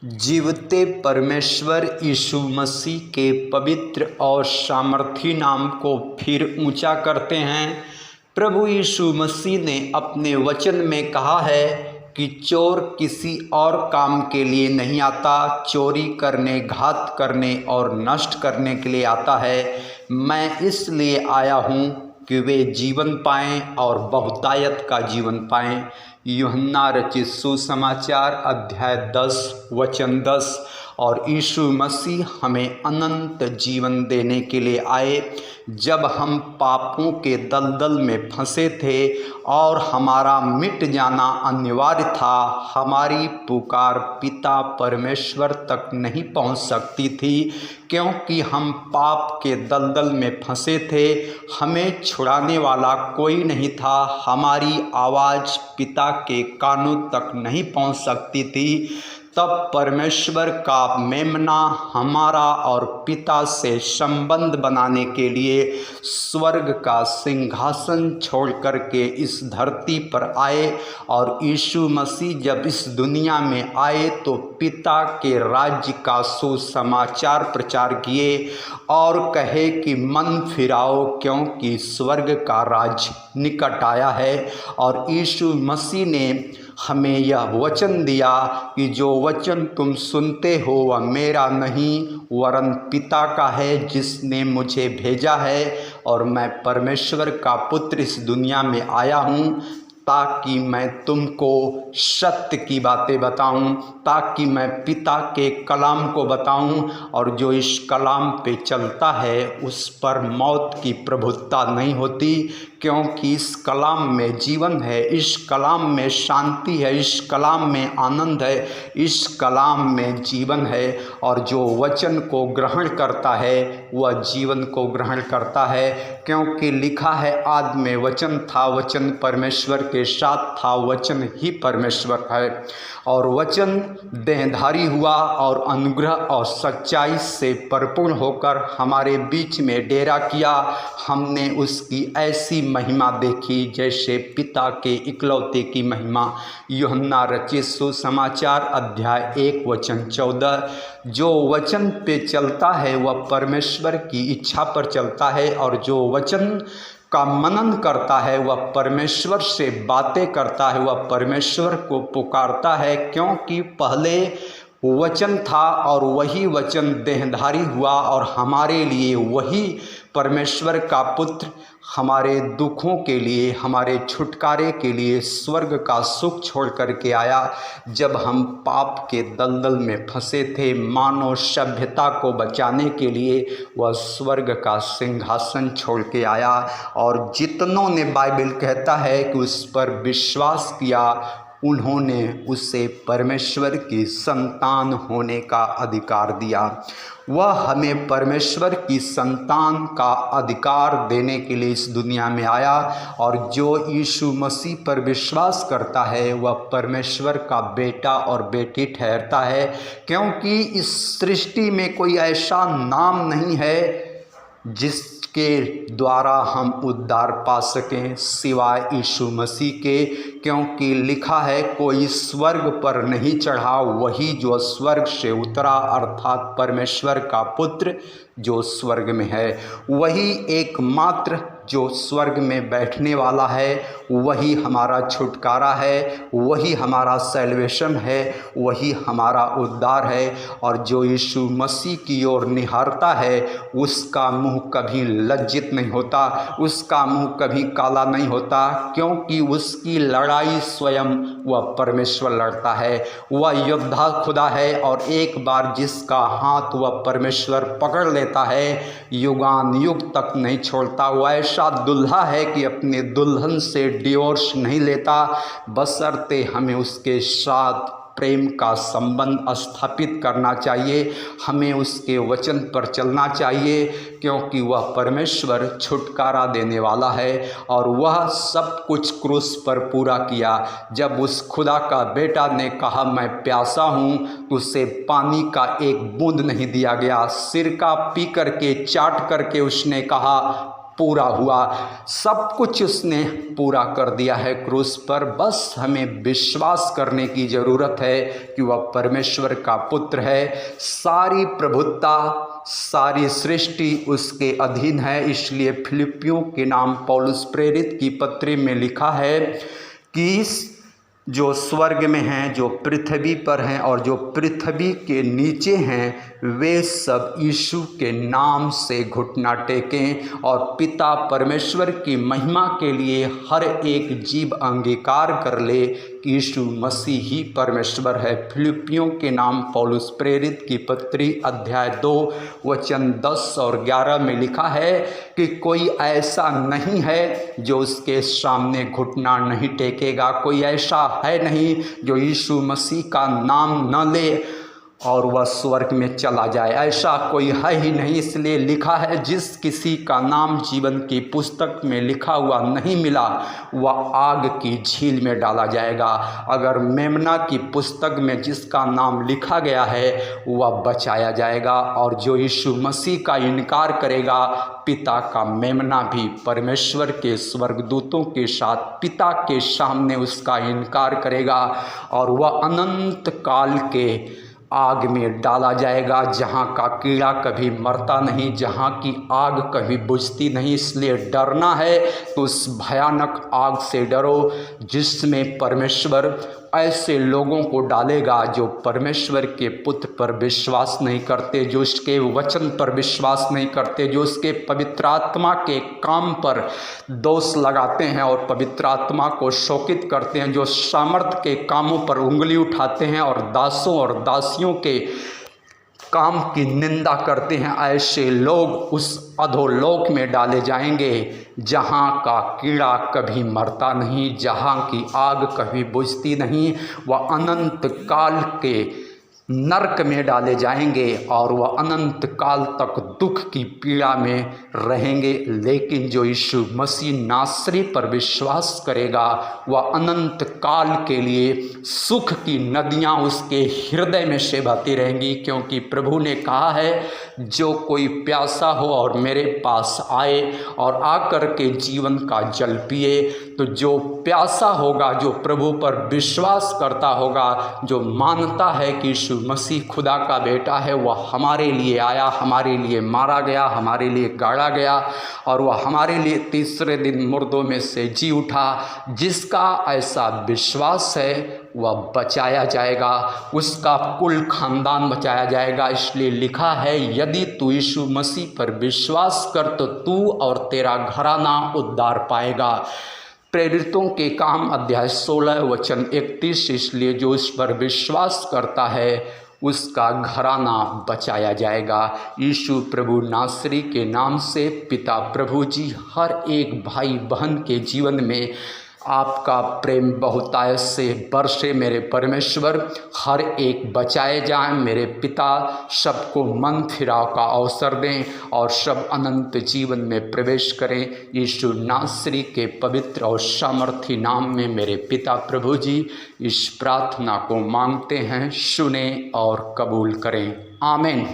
जीवते परमेश्वर यीशु मसीह के पवित्र और सामर्थी नाम को फिर ऊंचा करते हैं। प्रभु यीशु मसीह ने अपने वचन में कहा है कि चोर किसी और काम के लिए नहीं आता, चोरी करने, घात करने और नष्ट करने के लिए आता है। मैं इसलिए आया हूँ कि वे जीवन पाएं और बहुतायत का जीवन पाएं। यूहन्ना रचित सुसमाचार अध्याय 10 वचन 10। और यीशु मसीह हमें अनंत जीवन देने के लिए आए। जब हम पापों के दलदल में फंसे थे और हमारा मिट जाना अनिवार्य था, हमारी पुकार पिता परमेश्वर तक नहीं पहुंच सकती थी, क्योंकि हम पाप के दलदल में फंसे थे। हमें छुड़ाने वाला कोई नहीं था। हमारी आवाज़ पिता के कानों तक नहीं पहुंच सकती थी। तब परमेश्वर का मेमना हमारा और पिता से संबंध बनाने के लिए स्वर्ग का सिंहासन छोड़ कर के इस धरती पर आए। और यीशु मसीह जब इस दुनिया में आए तो पिता के राज्य का सुसमाचार प्रचार किए और कहे कि मन फिराओ, क्योंकि स्वर्ग का राज्य निकट आया है। और यीशु मसीह ने हमें यह वचन दिया कि जो वचन तुम सुनते हो वह मेरा नहीं वरन पिता का है जिसने मुझे भेजा है। और मैं परमेश्वर का पुत्र इस दुनिया में आया हूँ ताकि मैं तुमको सत्य की बातें बताऊं, ताकि मैं पिता के कलाम को बताऊं। और जो इस कलाम पे चलता है उस पर मौत की प्रभुता नहीं होती, क्योंकि इस कलाम में जीवन है, इस कलाम में शांति है, इस कलाम में आनंद है, इस कलाम में जीवन है। और जो वचन को ग्रहण करता है वह जीवन को ग्रहण करता है, क्योंकि लिखा है आदि में वचन था, वचन परमेश्वर के साथ था, वचन ही परमेश्वर है। और वचन देहधारी हुआ और अनुग्रह और सच्चाई से परिपूर्ण होकर हमारे बीच में डेरा किया। हमने उसकी ऐसी महिमा देखी जैसे पिता के इकलौते की महिमा। यूहन्ना रचित सुसमाचार अध्याय 1 वचन 14। जो वचन पे चलता है वह परमेश्वर की इच्छा पर चलता है, और जो वचन का मनन करता है वह परमेश्वर से बातें करता है, वह परमेश्वर को पुकारता है। क्योंकि पहले वचन था और वही वचन देहधारी हुआ और हमारे लिए वही परमेश्वर का पुत्र हमारे दुखों के लिए, हमारे छुटकारे के लिए स्वर्ग का सुख छोड़ करके आया। जब हम पाप के दलदल में फंसे थे, मानव सभ्यता को बचाने के लिए वह स्वर्ग का सिंहासन छोड़ के आया। और जितनों ने, बाइबल कहता है कि उस पर विश्वास किया, उन्होंने उसे परमेश्वर की संतान होने का अधिकार दिया। वह हमें परमेश्वर की संतान का अधिकार देने के लिए इस दुनिया में आया। और जो यीशु मसीह पर विश्वास करता है वह परमेश्वर का बेटा और बेटी ठहरता है, क्योंकि इस सृष्टि में कोई ऐसा नाम नहीं है जिसके द्वारा हम उद्धार पा सकें सिवाय यीशु मसीह के। क्योंकि लिखा है कोई स्वर्ग पर नहीं चढ़ा, वही जो स्वर्ग से उतरा, अर्थात परमेश्वर का पुत्र जो स्वर्ग में है। वही एकमात्र जो स्वर्ग में बैठने वाला है, वही हमारा छुटकारा है, वही हमारा सैल्वेशन है, वही हमारा उद्धार है। और जो यीशु मसीह की ओर निहारता है उसका मुंह कभी लज्जित नहीं होता, उसका मुंह कभी काला नहीं होता, क्योंकि उसकी लड़ाई स्वयं वह परमेश्वर लड़ता है। वह योद्धा खुदा है और एक बार जिसका हाथ वह परमेश्वर पकड़ लेता है युगान युग तक नहीं छोड़ता। वह ऐसा दुल्हा है कि अपने दुल्हन से डिवोर्स नहीं लेता, बशर्ते हमें उसके साथ प्रेम का संबंध स्थापित करना चाहिए, हमें उसके वचन पर चलना चाहिए, क्योंकि वह परमेश्वर छुटकारा देने वाला है। और वह सब कुछ क्रूस पर पूरा किया। जब उस खुदा का बेटा ने कहा मैं प्यासा हूँ, तो उसे पानी का एक बूंद नहीं दिया गया। सिरका पी करके, चाट करके उसने कहा पूरा हुआ। सब कुछ उसने पूरा कर दिया है क्रूस पर। बस हमें विश्वास करने की ज़रूरत है कि वह परमेश्वर का पुत्र है। सारी प्रभुता, सारी सृष्टि उसके अधीन है। इसलिए फिलिपियों के नाम पौलुस प्रेरित की पत्री में लिखा है कि जो स्वर्ग में हैं, जो पृथ्वी पर हैं और जो पृथ्वी के नीचे हैं, वे सब यीशु के नाम से घुटना टेकें और पिता परमेश्वर की महिमा के लिए हर एक जीव अंगीकार कर ले कि यीशु मसीह ही परमेश्वर है। फिलिपियों के नाम पौलुस प्रेरित की पत्री अध्याय 2 वचन 10 और 11 में लिखा है कि कोई ऐसा नहीं है जो उसके सामने घुटना नहीं टेकेगा। कोई ऐसा है नहीं जो यीशु मसीह का नाम न ले और वह स्वर्ग में चला जाए। ऐसा कोई है ही नहीं। इसलिए लिखा है, जिस किसी का नाम जीवन की पुस्तक में लिखा हुआ नहीं मिला वह आग की झील में डाला जाएगा। अगर मेमना की पुस्तक में जिसका नाम लिखा गया है वह बचाया जाएगा, और जो यीशु मसीह का इनकार करेगा, पिता का मेमना भी परमेश्वर के स्वर्गदूतों के साथ पिता के सामने उसका इनकार करेगा और वह अनंत काल के आग में डाला जाएगा, जहाँ का कीड़ा कभी मरता नहीं, जहाँ की आग कभी बुझती नहीं। इसलिए डरना है तो उस भयानक आग से डरो जिसमें परमेश्वर ऐसे लोगों को डालेगा जो परमेश्वर के पुत्र पर विश्वास नहीं करते, जो उसके वचन पर विश्वास नहीं करते, जो उसके पवित्र आत्मा के काम पर दोष लगाते हैं और पवित्र आत्मा को शोकित करते हैं, जो सामर्थ के कामों पर उंगली उठाते हैं और दासों और दासियों के काम की निंदा करते हैं। ऐसे लोग उस अधोलोक में डाले जाएंगे जहाँ का कीड़ा कभी मरता नहीं, जहाँ की आग कभी बुझती नहीं। वह अनंत काल के नरक में डाले जाएंगे और वह अनंत काल तक दुख की पीड़ा में रहेंगे। लेकिन जो यीशु मसीह नासरी पर विश्वास करेगा वह अनंत काल के लिए सुख की नदियां उसके हृदय में से बहती रहेंगी, क्योंकि प्रभु ने कहा है, जो कोई प्यासा हो और मेरे पास आए और आकर के जीवन का जल पिए। तो जो प्यासा होगा, जो प्रभु पर विश्वास करता होगा, जो मानता है कि यीशु मसीह खुदा का बेटा है, वह हमारे लिए आया, हमारे लिए मारा गया, हमारे लिए गाड़ा गया और वह हमारे लिए तीसरे दिन मुर्दों में से जी उठा। जिसका ऐसा विश्वास है वह बचाया जाएगा, उसका कुल खानदान बचाया जाएगा। इसलिए लिखा है, यदि तू यीशु मसीह पर विश्वास कर तो तू और तेरा घराना उद्धार पाएगा। प्रेरितों के काम अध्याय 16 वचन 31। इसलिए जो इस पर विश्वास करता है उसका घराना बचाया जाएगा। यीशु प्रभु नासरी के नाम से पिता प्रभु जी हर एक भाई बहन के जीवन में आपका प्रेम बहुतायत से बरसे। मेरे परमेश्वर हर एक बचाए जाएं। मेरे पिता सबको मन फिराव का अवसर दें और सब अनंत जीवन में प्रवेश करें। यीशु नासरी के पवित्र और सामर्थी नाम में मेरे पिता प्रभु जी इस प्रार्थना को मांगते हैं, सुने और कबूल करें। आमीन।